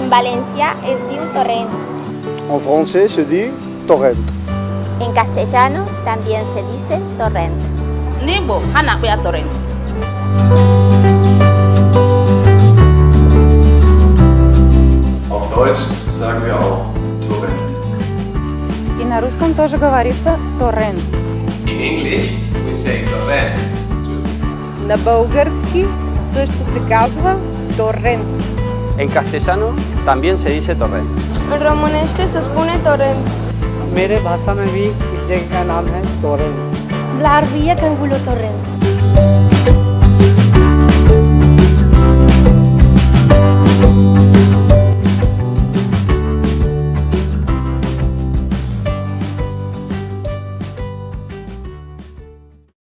En Valencia es diu torrent. En francés se dit torrent. En castellano también se dice torrent. Nibo, hana kuya torrent. Auf Deutsch sagen wir auch Torrent. И на русском тоже говорится торрент. In English, we say torrent too. На български също се казва торент. En castellano también se dice torrent. En românește se spune torrent. मेरे भाषा में भी इस जगह का नाम है Torrent. Blarvia Cangulo torrent.